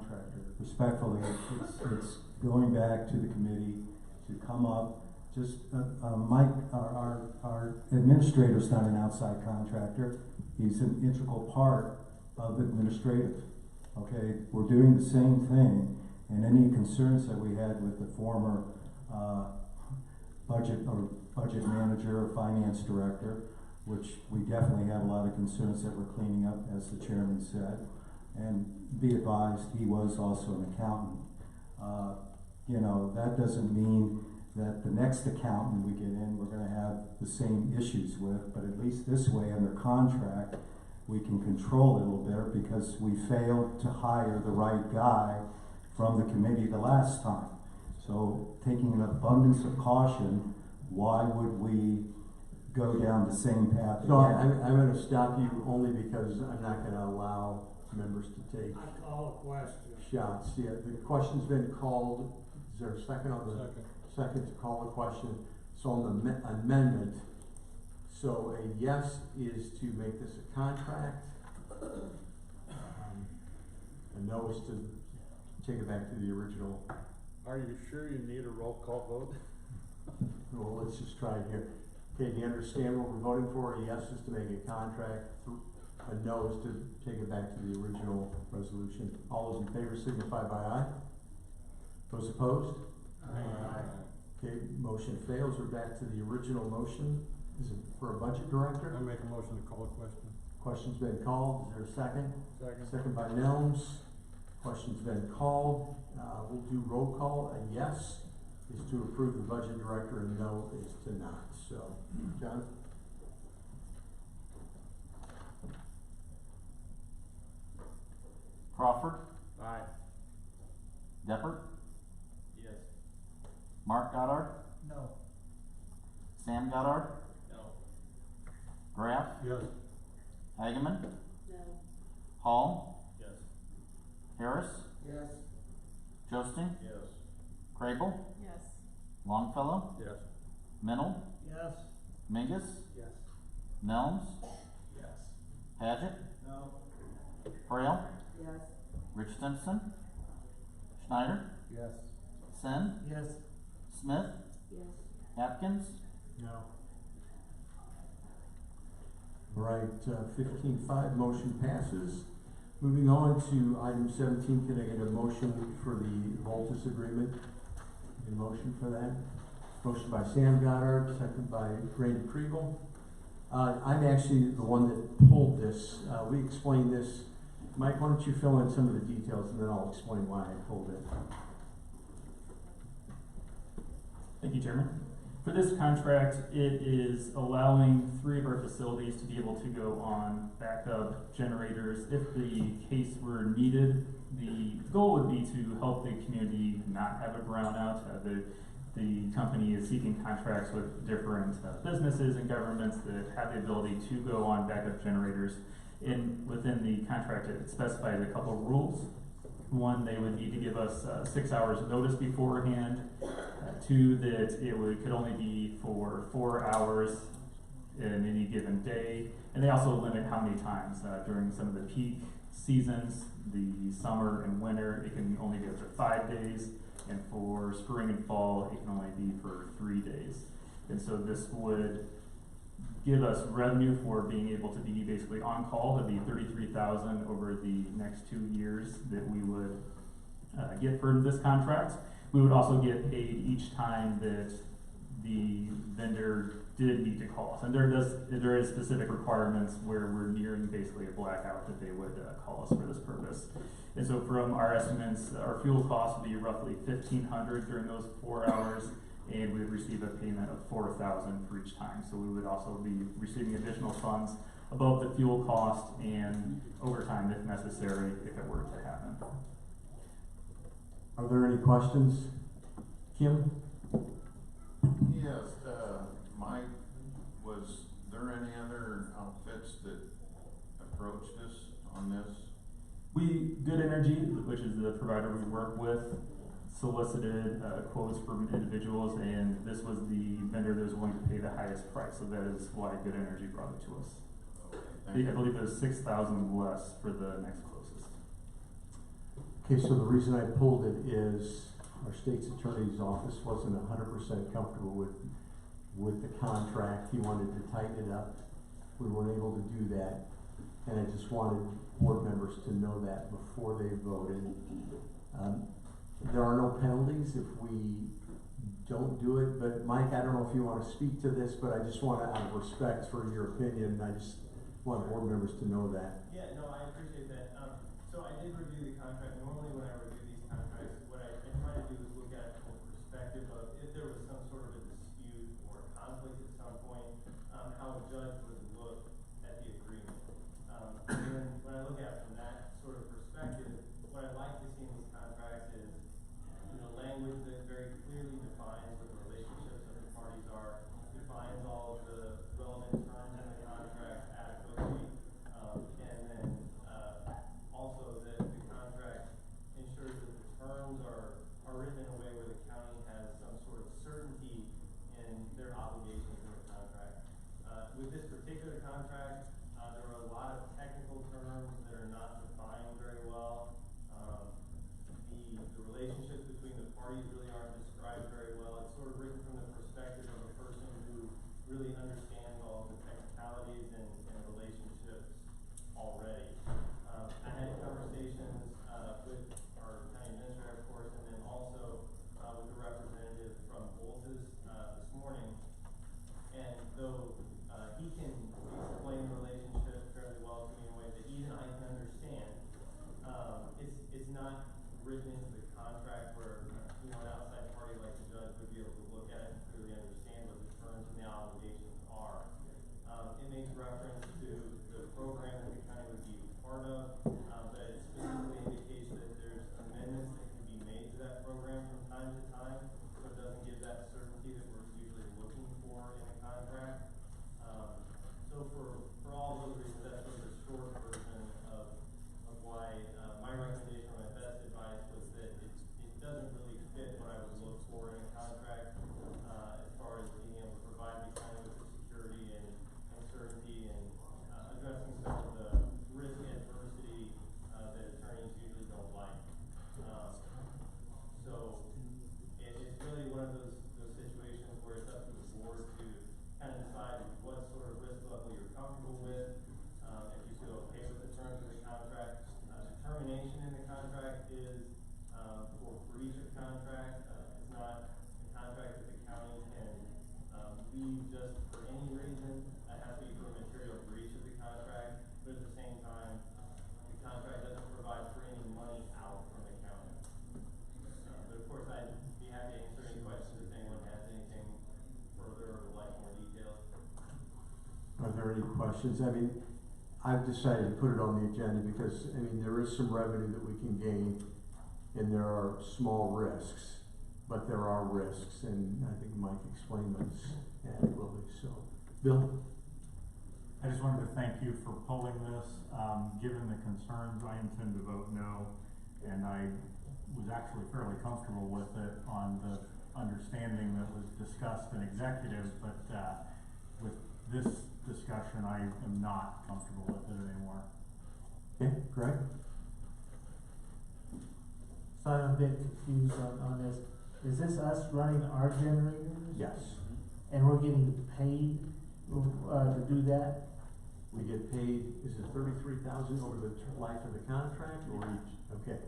contractor. Respectfully, it's going back to the committee to come up. Just, Mike, our administrator's not an outside contractor. He's an integral part of administrative. Okay, we're doing the same thing, and any concerns that we had with the former budget manager or finance director, which we definitely have a lot of concerns that we're cleaning up, as the chairman said. And be advised, he was also an accountant. You know, that doesn't mean that the next accountant we get in, we're going to have the same issues with, but at least this way, under contract, we can control it a little better, because we failed to hire the right guy from the committee the last time. So, taking an abundance of caution, why would we go down the same path again? So I'm going to stop you only because I'm not going to allow members to take shots. Yeah, the question's been called. Is there a second on the second to call the question? So on the amendment, so a yes is to make this a contract. A no is to take it back to the original. Are you sure you need a roll call vote? Well, let's just try it here. Okay, do you understand what we're voting for? A yes is to make a contract. A no is to take it back to the original resolution. All those in favor signify by aye. Those opposed? Aye. Okay, motion fails. We're back to the original motion. Is it for a budget director? I make a motion to call a question. Question's been called. Is there a second? Second. Second by Nelms. Question's been called. We'll do roll call. A yes is to approve the budget director, and no is to not. So, John? Crawford, Aye. Deppert, Yes. Mark Goddard, No. Sam Goddard, No. Graff, Yes. Hageman, No. Hall, Yes. Harris, Yes. Josting, Yes. Crable, Yes. Longfellow, Yes. Mennel, Yes. Mingus, Yes. Nelms, Yes. Paget, No. Frail, Yes. Rich Simpson, Schneider, Yes. Sen, Yes. Smith, Yes. Atkins, No. Right, 15-5, motion passes. Moving on to item 17, can I get a motion for the Voltus agreement? A motion for that? Motion by Sam Goddard, second by Randy Kriegel. I'm actually the one that pulled this. We explained this. Mike, why don't you fill in some of the details, and then I'll explain why I pulled it. Thank you, Chairman. For this contract, it is allowing 3 of our facilities to be able to go on backup generators if the case were needed. The goal would be to help the community not have a brownout. The company is seeking contracts with different businesses and governments that have the ability to go on backup generators. Within the contract, it specifies a couple of rules. One, they would need to give us 6 hours notice beforehand. 2, that it could only be for 4 hours in any given day. And they also limit how many times during some of the peak seasons, the summer and winter, it can only be up to 5 days. And for spring and fall, it can only be for 3 days. And so this would give us revenue for being able to be basically on call. That'd be $33,000 over the next 2 years that we would get for this contract. We would also get paid each time that the vendor did need to call us. And there is specific requirements where we're nearing basically a blackout that they would call us for this purpose. And so from our estimates, our fuel cost would be roughly $1,500 during those 4 hours, and we would receive a payment of $4,000 for each time. So we would also be receiving additional funds above the fuel cost and overtime if necessary, if it were to happen. Are there any questions? Kim? Yes, Mike, was there any other outfits that approached us on this? Good Energy, which is the provider we work with, solicited quotes from individuals, and this was the vendor that was willing to pay the highest price. So that is why Good Energy brought it to us. Okay, I believe it was $6,000 less for the next closest. Okay, so the reason I pulled it is our state's attorney's office wasn't 100% comfortable with the contract. He wanted to tighten it up. We weren't able to do that. And I just wanted board members to know that before they voted. There are no penalties if we don't do it, but Mike, I don't know if you want to speak to this, but I just want to, out of respect for your opinion, I just want board members to know that. Yeah, no, I appreciate that. So I did review the contract. Normally when I review these contracts, what I try to do is look at it from the perspective of if there was some sort of a dispute or a conflict at some point, how a judge would look at the agreement. And then when I look at it from that sort of perspective, what I'd like to see in these contracts is, language that very clearly defines what the relationships of the parties are, defines all of the relevant terms in the contract adequately, and then also that the contract ensures that the terms are written in a way where the county has some sort of certainty in their obligations in the contract. With this particular contract, there are a lot of technical terms that are not defined very well. The relationships between the parties really aren't described very well. It's sort of written from the perspective of a person who really understands all of the technicalities and relationships already. I had conversations with our county administrator, of course, and then also with the representative from Voltus this morning. And though he can explain the relationship fairly well to me in a way that even I can understand, it's not written into the contract where an outside party like the judge would be able to look at it and clearly understand what the terms and the obligations are. It makes reference to the program that the county would be part of, but it specifically indicates that there's amendments that can be made to that program from time to time, so it doesn't give that certainty that we're usually looking for in a contract. So for all those reasons, that's sort of the short version of why my recommendation or my best advice was that it doesn't really fit what I would look for in a contract as far as being able to provide the county with the security and certainty and addressing some of the risk adversity that attorneys usually don't like. So it's really one of those situations where it's up to the board to kind of decide what sort of risk level you're comfortable with. If you feel okay with the terms of the contract, termination in the contract is for breach of contract. It's not a contract that the county can leave just for any reason. It has to be for a material breach of the contract, but at the same time, the contract doesn't provide for any money out from the county. But of course, I'd be happy to answer any questions if anyone has anything further or would like more details. Are there any questions? I mean, I've decided to put it on the agenda because, I mean, there is some revenue that we can gain and there are small risks, but there are risks, and I think Mike explained those adequately. So, Bill? I just wanted to thank you for pulling this. Given the concerns, I intend to vote no, and I was actually fairly comfortable with it on the understanding that was discussed in executive, but with this discussion, I am not comfortable with it anymore. Okay, Greg? So I'm a bit confused on this. Is this us running our generators? Yes. And we're getting paid to do that? We get paid, is it 33,000 over the life of the contract or each? Okay,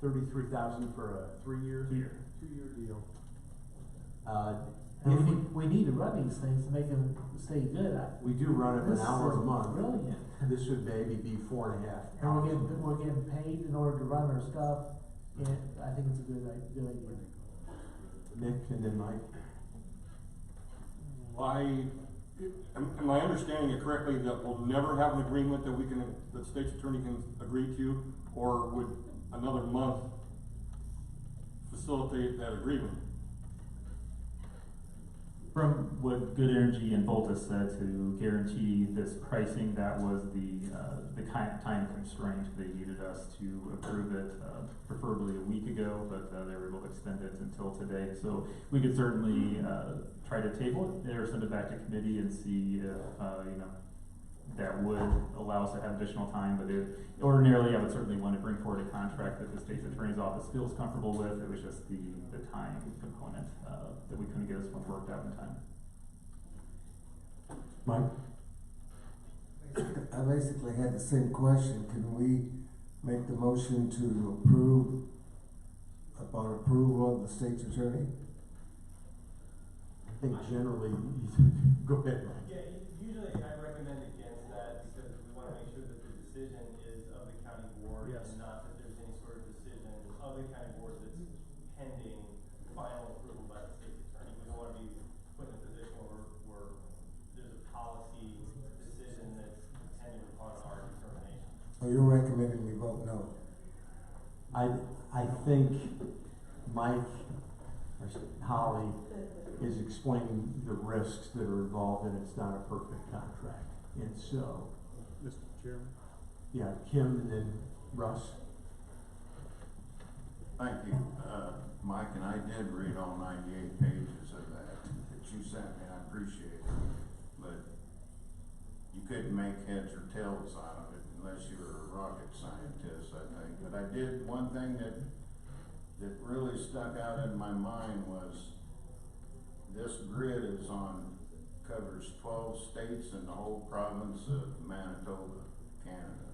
33,000 for a 3 year? 2-year deal. And we need to run these things to make them stay good. We do run it an This hour a is month. brilliant. This would maybe be 4.5 And hours. we're getting paid in order to run our stuff, and I think it's a good idea. Nick and then Mike. Am I understanding it correctly that we'll never have an agreement that the state's attorney can agree to, or would another month facilitate that agreement? From what Good Energy and Voltus said, to guarantee this pricing, that was the time constraint. They needed us to approve it, preferably a week ago, but they were able to extend it until today. So we could certainly try to table it or send it back to committee and see if that would allow us to have additional time, but ordinarily, I would certainly want to bring forward a contract that the state's attorney's office feels comfortable with. It was just the time component, that we couldn't get this one worked out in time. Mike? I basically had the same question. Can we make the motion to approve, upon approval of the state's attorney? I think generally, go ahead, Mike. Yeah, usually I recommend against that because we wanna make sure that the decision is of the county board Yes. and not that there's any sort of decision of the county board that's pending final approval by the state's attorney. We don't wanna be put in a position where there's a policy decision that's dependent upon our determination. So you're recommending we vote no? I think Mike or Holly is explaining the risks that are involved and it's not a perfect contract. And so, Mr. Chairman? yeah, Kim and then Russ. Thank you, Mike, and I did read all 98 pages of that you sent me, I appreciate it. But you couldn't make heads or tails out of it unless you were a rocket scientist, I think. But I did, one thing that really stuck out in my mind was this grid covers 12 states and the whole province of Manitoba, Canada.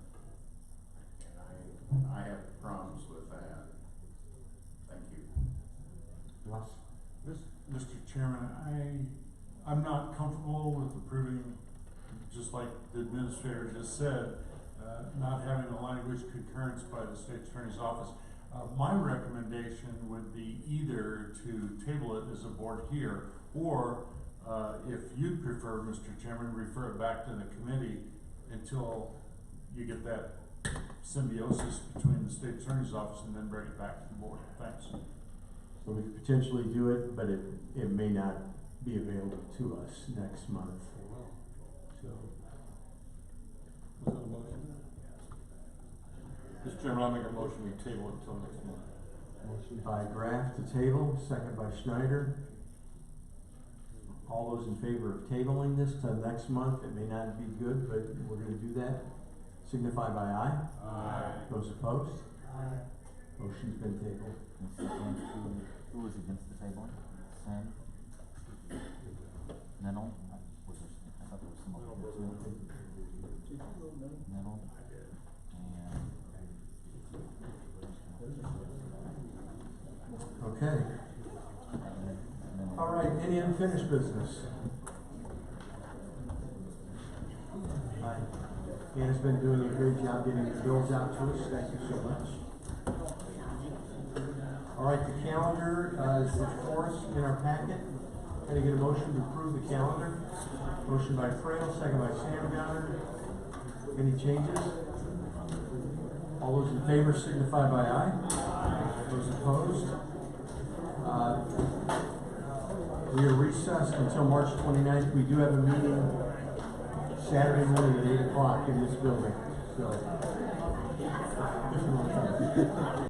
And I have problems with that. Thank you. Russ? Mr. Chairman, I'm not comfortable with approving, just like the administrator just said, not having a language concurrence by the state attorney's office. My recommendation would be either to table it as a board here, or if you'd prefer, Mr. Chairman, refer it back to the committee until you get that symbiosis between the state attorney's office and then bring it back to the board. Thanks. So we could potentially do it, but it may not be available to us next month. So, Was that a motion? Mr. Chairman, I'll make a motion we table it until next month. motion by Graff to table, second by Schneider. All those in favor of tabling this to next month, it may not be good, but we're gonna do that. Signify by aye. Aye. Those opposed? Motion's been tabled. Who was against the table? Sen? Nettle? I thought there was some over here too. Nettle? Okay. All right, any unfinished business? Anna's been doing a great job getting the bills out to us. Thank you so much. All right, the calendar is before us in our packet. Can I get a motion to approve the calendar? Motion by Frail, second by Sandowner. Any changes? All those in favor signify by aye. Those opposed? We are recessed until March 29th. We do have a meeting Saturday morning at 8 o'clock in this building. So.